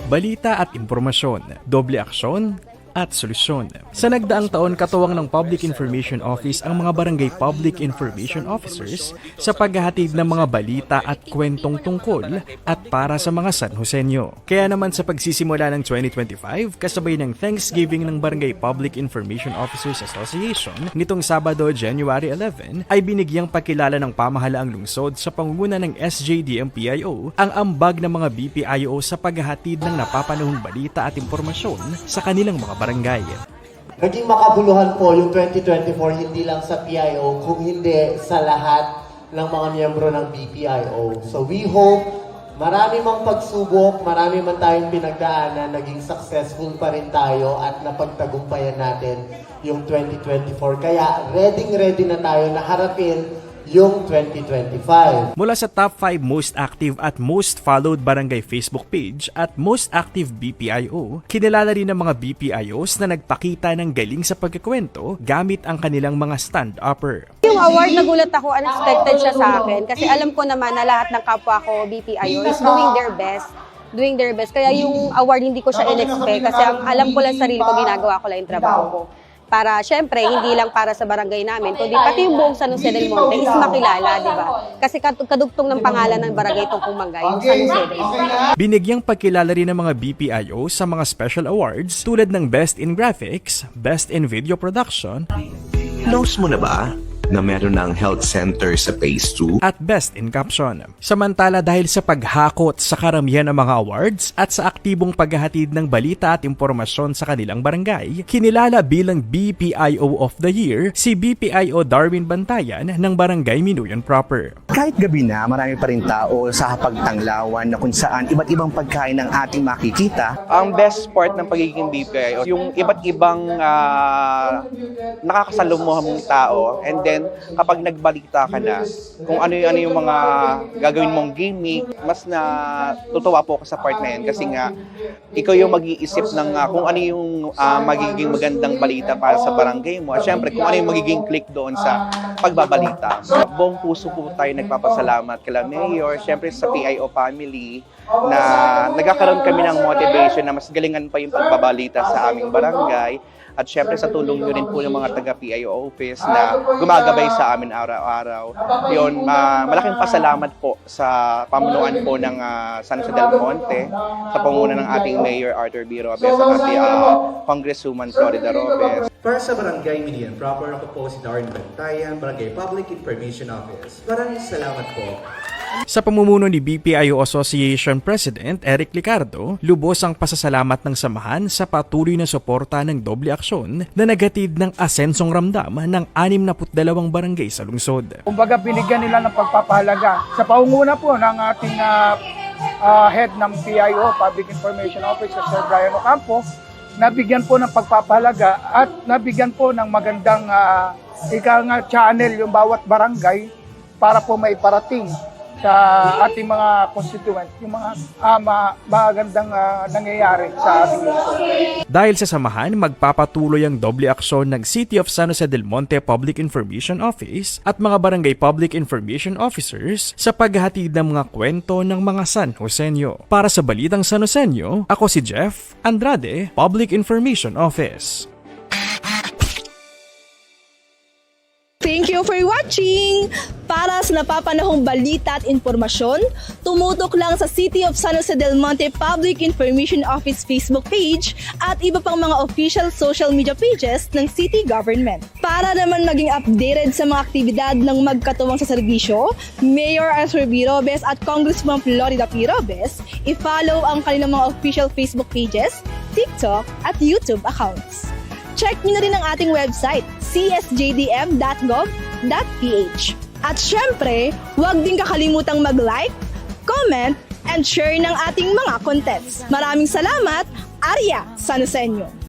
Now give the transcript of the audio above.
balita at impormasyon, doble aksyon, at solusyon. Sa nagdaang taon, katuwang ng Public Information Office ang mga Barangay Public Information Officers sa paghahatid ng mga balita at kwentong tungkol at para sa mga San Joseño. Kaya naman sa pagsisimula ng 2025, kasabay ng Thanksgiving ng Barangay Public Information Officers Association, nitong Sabado, January 11, ay binigyang pakilala ng pamahalaang lungsod sa pangunguna ng SJDM-PIO ang ambag ng mga BPIO sa paghahatid ng napapanahong balita at impormasyon sa kanilang mga barangay. Naging makabuluhan po yung 2024 hindi lang sa PIO, kung hindi sa lahat ng mga miyembro ng BPIO. So we hope marami mang pagsubok, marami man tayong pinagdaanan, naging successful pa rin tayo at napagtagumpayan natin yung 2024. Kaya ready na tayo na harapin yung 2025. Mula sa top 5 most active at most followed barangay Facebook page at most active BPIO, kinilala rin ng mga BPIOs na nagpakita ng galing sa pagkikwento gamit ang kanilang mga stand-upper. Yung award, nagulat ako, unexpected siya sa akin kasi alam ko naman na lahat ng kapwa ko BPIO is doing their best. Kaya yung award hindi ko siya in-expect kasi ang alam ko lang sarili ko, ginagawa ko lang yung trabaho ko. Para, syempre, hindi lang para sa barangay namin, kundi pati yung buong San Jose del Monte is makilala, di ba? Kasi kadugtong ng pangalan ng barangay itong Kumangay, yung San Jose del Monte. Binigyang pagkilala rin ng mga BPIO sa mga special awards tulad ng Best in Graphics, Best in Video Production, Knows mo na ba na meron ng health center sa Phase 2? at Best in Caption. Samantala dahil sa paghakot sa karamihan ng mga awards at sa aktibong paghahatid ng balita at impormasyon sa kanilang barangay, kinilala bilang BPIO of the Year si BPIO Darwin Bantayan ng Barangay Minuyan Proper. Kahit gabi na, marami pa rin tao sa hapagtanglawan na kung saan iba't ibang pagkain ang ating makikita. Ang best part ng pagiging BPIO, yung iba't ibang nakakasalumuha mong tao, and then kapag nagbalita ka na kung ano yung mga gagawin mong gimmick, mas natutuwa po ako sa part na yan kasi nga ikaw yung mag-iisip ng kung ano yung magiging magandang balita para sa barangay mo at syempre kung ano yung magiging click doon sa pagbabalita. Buong puso po tayo nagpapasalamat kila Mayor, syempre sa PIO family na nagkakaroon kami ng motivation na mas galingan pa yung pagbabalita sa aming barangay. At syempre sa tulong nyo rin po yung mga taga-PIO office na gumagabay sa amin araw-araw. Yun, malaking pasalamat po sa pamunuan po ng San Jose del Monte, sa pangunguna ng ating Mayor Arthur B. Robes at ating Congresswoman Florida Robes. Para sa Barangay Minuyan Proper, ako po si Darwin Bantayan, Barangay Public Information Office. Maraming salamat po. Sa pamumuno ni BPIO Association President Eric Licardo, lubos ang pasasalamat ng samahan sa patuloy na suporta ng doble aksyon na naghatid ng asensong ramdam ng 62 barangay sa lungsod. Kumbaga binigyan nila ng pagpapahalaga sa pangunguna po ng ating head ng PIO, Public Information Office, Sir Brian Ocampo, nabigyan po ng pagpapahalaga at nabigyan po ng magandang channel yung bawat barangay para po maiparating sa ating mga constituent, yung mga magandang nangyayari sa ating lungsod. Dahil sa samahan, magpapatuloy ang doble aksyon ng City of San Jose del Monte Public Information Office at mga Barangay Public Information Officers sa paghahatid ng mga kwento ng mga San Joseño. Para sa Balitang San Joseño, ako si Jeff Andrade, Public Information Office. Thank you for watching! Para sa napapanahong balita at impormasyon, tumutok lang sa City of San Jose del Monte Public Information Office Facebook page at iba pang mga official social media pages ng city government. Para naman maging updated sa mga aktibidad ng magkatuwang sa serbisyo, Mayor Arthur B. Robes at Congresswoman Florida P. Robes, i-follow ang kanilang mga official Facebook pages, TikTok at YouTube accounts. Check nyo na rin ang ating website, csjdm.gov.ph. At syempre, huwag din kakalimutang mag-like, comment, and share ng ating mga contents. Maraming salamat, Arya San Joseño.